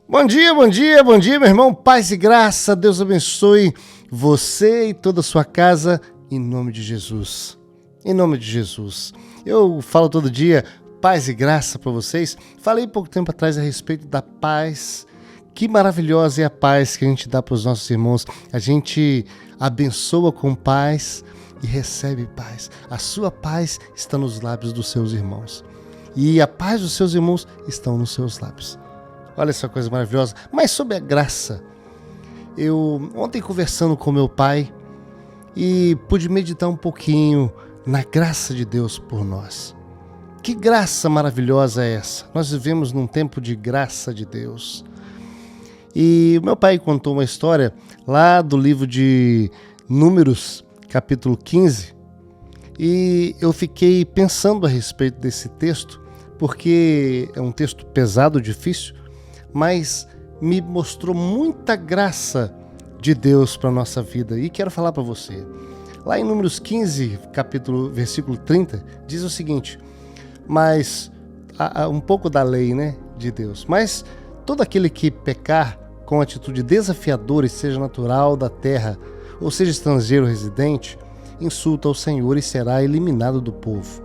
Bom dia, bom dia, bom dia, meu irmão. Paz e graça, Deus abençoe você e toda a sua casa, em nome de Jesus. Em nome de Jesus. Eu falo todo dia paz e graça para vocês. Falei pouco tempo atrás a respeito da paz. Que maravilhosa é a paz que a gente dá para os nossos irmãos. A gente abençoa com paz e recebe paz. A sua paz está nos lábios dos seus irmãos. E a paz dos seus irmãos estão nos seus lábios. Olha essa coisa maravilhosa. Mas sobre a graça, eu ontem conversando com meu pai e pude meditar um pouquinho na graça de Deus por nós. Que graça maravilhosa é essa? Nós vivemos num tempo de graça de Deus. E meu pai contou uma história lá do livro de Números, capítulo 15, e eu fiquei pensando a respeito desse texto, porque é um texto pesado, difícil, mas me mostrou muita graça de Deus para a nossa vida e quero falar para você. Lá em Números 15, versículo 30, diz o seguinte, mas um pouco da lei, né, de Deus, mas todo aquele que pecar com atitude desafiadora, seja natural da terra, ou seja estrangeiro residente, insulta ao Senhor e será eliminado do povo,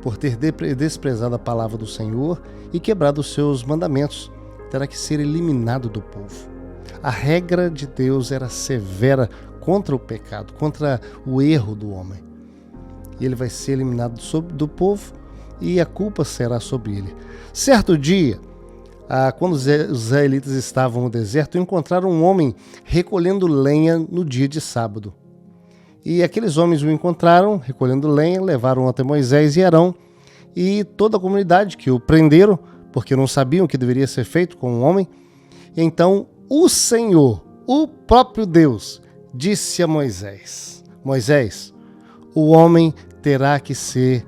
por ter desprezado a palavra do Senhor e quebrado os seus mandamentos, terá que ser eliminado do povo. A regra de Deus era severa contra o pecado, contra o erro do homem. E ele vai ser eliminado do povo e a culpa será sobre ele. Certo dia, quando os israelitas estavam no deserto, encontraram um homem recolhendo lenha no dia de sábado. E aqueles homens o encontraram recolhendo lenha, levaram até Moisés e Arão e toda a comunidade que o prenderam, porque não sabiam o que deveria ser feito com um homem. Então o Senhor, o próprio Deus, disse a Moisés, Moisés, o homem terá que ser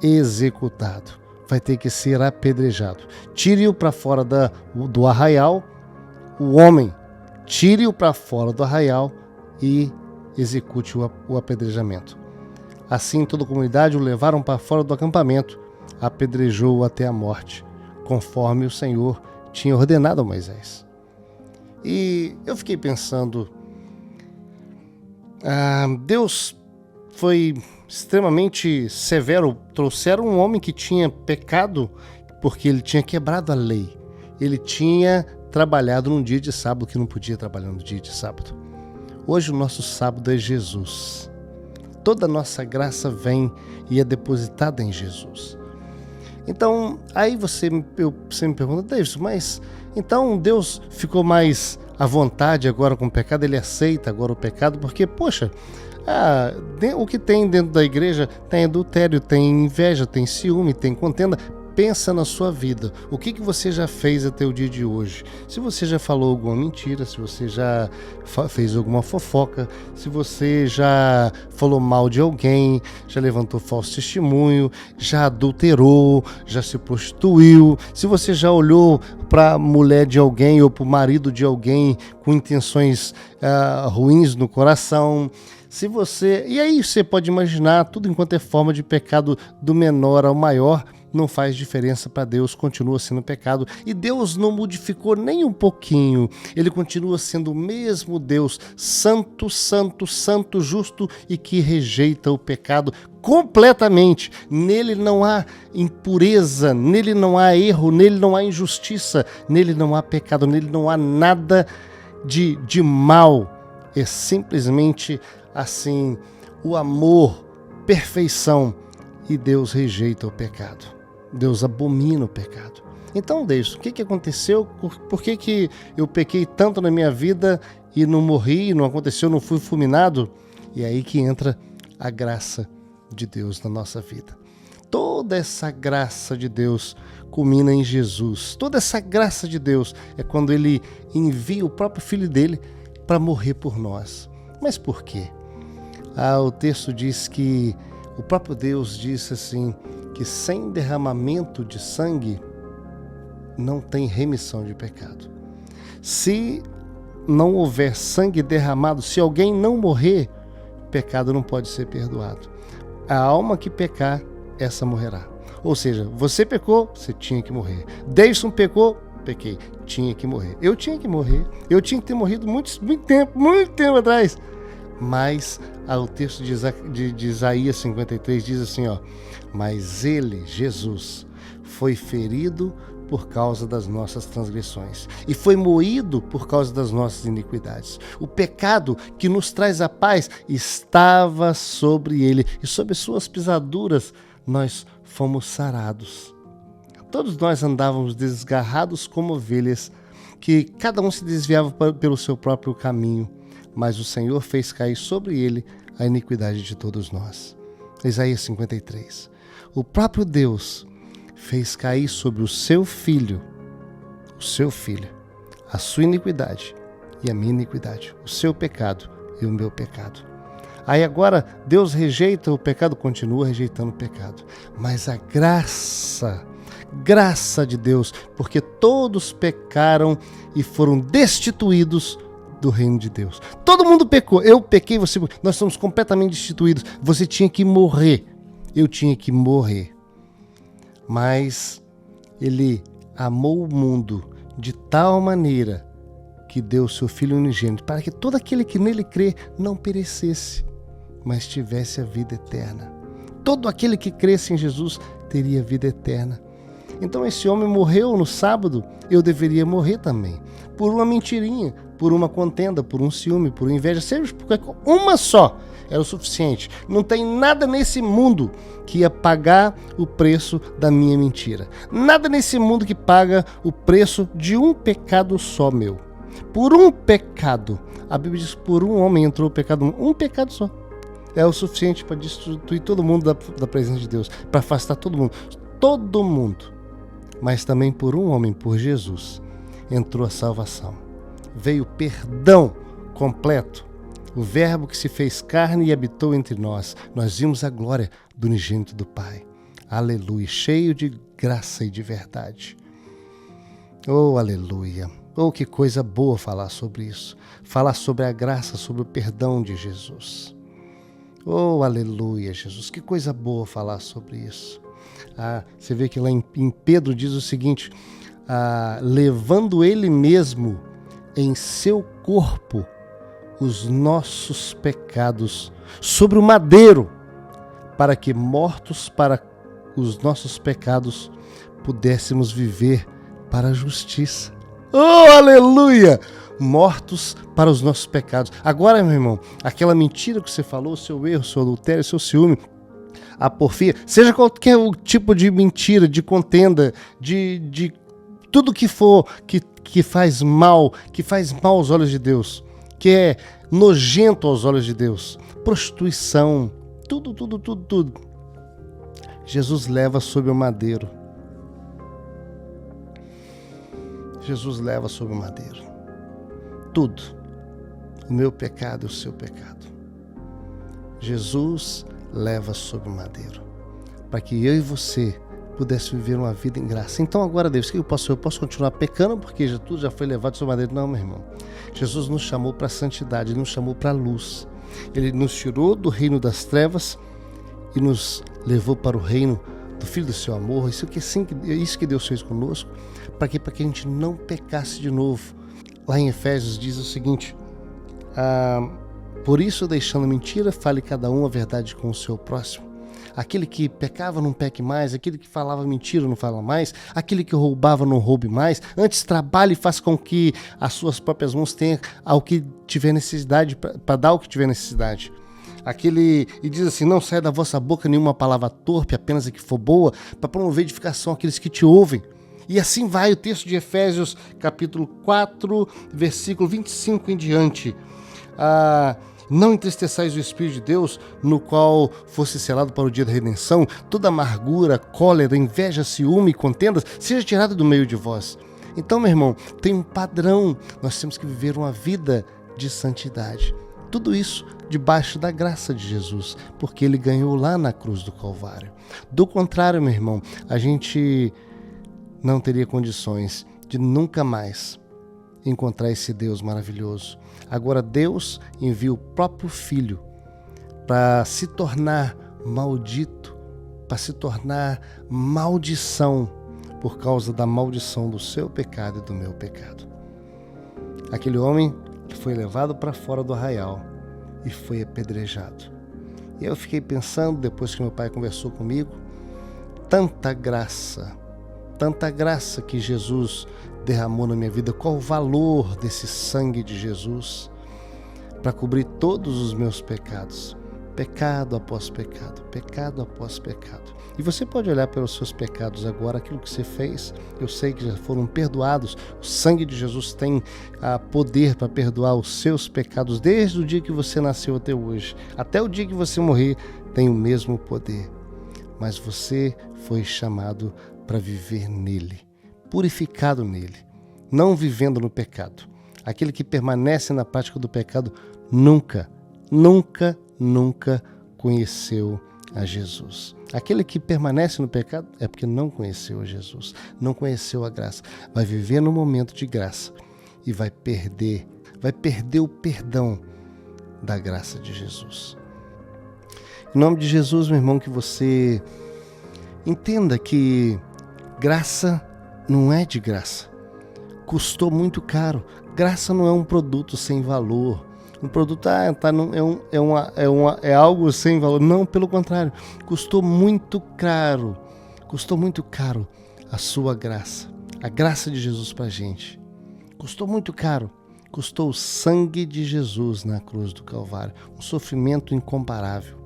executado, vai ter que ser apedrejado. Tire-o para fora do arraial, o homem, tire-o para fora do arraial e execute o apedrejamento. Assim toda a comunidade o levaram para fora do acampamento, apedrejou-o até a morte, conforme o Senhor tinha ordenado a Moisés. E eu fiquei pensando, Deus foi extremamente severo. Trouxeram um homem que tinha pecado porque ele tinha quebrado a lei. Ele tinha trabalhado num dia de sábado que não podia trabalhar no dia de sábado. Hoje o nosso sábado é Jesus. Toda a nossa graça vem e é depositada em Jesus. Então, aí você me pergunta, Davidson, mas então Deus ficou mais à vontade agora com o pecado, ele aceita agora o pecado, porque, poxa, o que tem dentro da igreja tem adultério, tem inveja, tem ciúme, tem contenda. Pensa na sua vida, o que você já fez até o dia de hoje? Se você já falou alguma mentira, se você já fez alguma fofoca, se você já falou mal de alguém, já levantou falso testemunho, já adulterou, já se prostituiu, se você já olhou para a mulher de alguém ou para o marido de alguém com intenções ruins no coração, e aí você pode imaginar tudo enquanto é forma de pecado do menor ao maior, não faz diferença para Deus, continua sendo pecado. E Deus não modificou nem um pouquinho. Ele continua sendo o mesmo Deus, santo, santo, santo, justo e que rejeita o pecado completamente. Nele não há impureza, nele não há erro, nele não há injustiça, nele não há pecado, nele não há nada de mal. É simplesmente assim, o amor, perfeição, e Deus rejeita o pecado. Deus abomina o pecado. Então, Deus, o que aconteceu? Por que eu pequei tanto na minha vida e não morri, não aconteceu, não fui fulminado? E é aí que entra a graça de Deus na nossa vida. Toda essa graça de Deus culmina em Jesus. Toda essa graça de Deus é quando Ele envia o próprio Filho dele para morrer por nós. Mas por quê? O texto diz que o próprio Deus disse assim, que sem derramamento de sangue não tem remissão de pecado. Se não houver sangue derramado, se alguém não morrer, pecado não pode ser perdoado. A alma que pecar, essa morrerá. Ou seja, você pecou, você tinha que morrer. Davidson pecou, pequei. Tinha que morrer. Eu tinha que morrer. Eu tinha que ter morrido muito tempo atrás. Mas o texto de Isaías 53 diz assim, ó: mas ele, Jesus, foi ferido por causa das nossas transgressões e foi moído por causa das nossas iniquidades. O pecado que nos traz a paz estava sobre ele, e sobre suas pisaduras nós fomos sarados. Todos nós andávamos desgarrados como ovelhas, que cada um se desviava pelo seu próprio caminho, mas o Senhor fez cair sobre ele a iniquidade de todos nós. Isaías 53. O próprio Deus fez cair sobre o seu filho, a sua iniquidade e a minha iniquidade, o seu pecado e o meu pecado. Aí agora Deus rejeita o pecado, continua rejeitando o pecado, mas a graça de Deus, porque todos pecaram e foram destituídos do reino de Deus. Todo mundo pecou, eu pequei, você, nós somos completamente destituídos. Você tinha que morrer, eu tinha que morrer. Mas ele amou o mundo de tal maneira que deu seu Filho unigênito, para que todo aquele que nele crê não perecesse, mas tivesse a vida eterna. Todo aquele que cresce em Jesus teria vida eterna. Então esse homem morreu no sábado, eu deveria morrer também. Por uma mentirinha, por uma contenda, por um ciúme, por uma inveja, seja porque uma só era o suficiente. Não tem nada nesse mundo que ia pagar o preço da minha mentira. Nada nesse mundo que paga o preço de um pecado só meu. Por um pecado, a Bíblia diz que por um homem entrou o pecado, um pecado só. É o suficiente para destituir todo mundo da presença de Deus, para afastar todo mundo. Mas também por um homem, por Jesus, entrou a salvação. Veio perdão completo. O Verbo que se fez carne e habitou entre nós. Nós vimos a glória do unigênito do Pai. Aleluia, cheio de graça e de verdade. Oh, aleluia. Oh, que coisa boa falar sobre isso. Falar sobre a graça, sobre o perdão de Jesus. Oh, aleluia, Jesus. Que coisa boa falar sobre isso. Você vê que lá em Pedro diz o seguinte: levando ele mesmo em seu corpo os nossos pecados sobre o madeiro, para que, mortos para os nossos pecados, pudéssemos viver para a justiça. Oh, aleluia! Mortos para os nossos pecados. Agora, meu irmão, aquela mentira que você falou, o seu erro, o seu adultério, o seu ciúme, a porfia, seja qualquer tipo de mentira, de contenda, de tudo que for que faz mal aos olhos de Deus, que é nojento aos olhos de Deus, prostituição, tudo. Jesus leva sobre o madeiro. Jesus leva sobre o madeiro. Tudo. O meu pecado e o seu pecado. Jesus leva sobre o madeiro, para que eu e você pudesse viver uma vida em graça. Então agora, Deus, o que eu posso fazer? Eu posso continuar pecando porque tudo já foi levado sobre o madeiro? Não, meu irmão. Jesus nos chamou para a santidade, Ele nos chamou para a luz. Ele nos tirou do reino das trevas e nos levou para o reino do Filho do seu amor. Isso que Deus fez conosco, para que a gente não pecasse de novo. Lá em Efésios diz o seguinte: por isso, deixando mentira, fale cada um a verdade com o seu próximo. Aquele que pecava não peque mais, aquele que falava mentira não fala mais, aquele que roubava não roube mais. Antes trabalhe e faça com que as suas próprias mãos tenham ao que tiver necessidade, para dar o que tiver necessidade. E diz assim: não saia da vossa boca nenhuma palavra torpe, apenas a que for boa, para promover edificação àqueles que te ouvem. E assim vai o texto de Efésios, capítulo 4, versículo 25 em diante. Não entristeçais o Espírito de Deus, no qual fosse selado para o dia da redenção. Toda amargura, cólera, inveja, ciúme e contendas seja tirada do meio de vós. Então, meu irmão, tem um padrão. Nós temos que viver uma vida de santidade. Tudo isso debaixo da graça de Jesus, porque Ele ganhou lá na cruz do Calvário. Do contrário, meu irmão, a gente não teria condições de nunca mais encontrar esse Deus maravilhoso. Agora Deus envia o próprio Filho para se tornar maldito, para se tornar maldição por causa da maldição do seu pecado e do meu pecado. Aquele homem que foi levado para fora do arraial e foi apedrejado. E eu fiquei pensando, depois que meu pai conversou comigo, tanta graça que Jesus derramou na minha vida. Qual o valor desse sangue de Jesus para cobrir todos os meus pecados? Pecado após pecado, pecado após pecado. E você pode olhar pelos seus pecados agora, aquilo que você fez. Eu sei que já foram perdoados. O sangue de Jesus tem poder para perdoar os seus pecados desde o dia que você nasceu até hoje. Até o dia que você morrer, tem o mesmo poder. Mas você foi chamado para viver nele, purificado nele, não vivendo no pecado. Aquele que permanece na prática do pecado nunca conheceu a Jesus. Aquele que permanece no pecado é porque não conheceu a Jesus, não conheceu a graça. Vai viver no momento de graça e vai perder o perdão da graça de Jesus. Em nome de Jesus, meu irmão, que você entenda que graça não é de graça. Custou muito caro. Graça não é um produto sem valor. Um produto é algo sem valor. Não, pelo contrário. Custou muito caro a sua graça. A graça de Jesus para a gente. Custou muito caro. Custou o sangue de Jesus na cruz do Calvário. Um sofrimento incomparável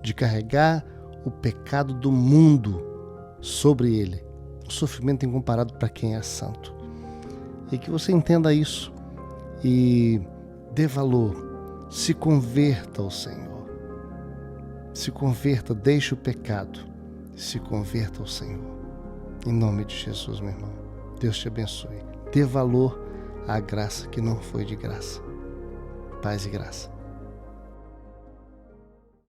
de carregar o pecado do mundo sobre ele. Um sofrimento incomparado para quem é santo. E que você entenda isso e dê valor, se converta ao Senhor. Se converta, deixe o pecado, se converta ao Senhor. Em nome de Jesus, meu irmão. Deus te abençoe. Dê valor à graça que não foi de graça. Paz e graça.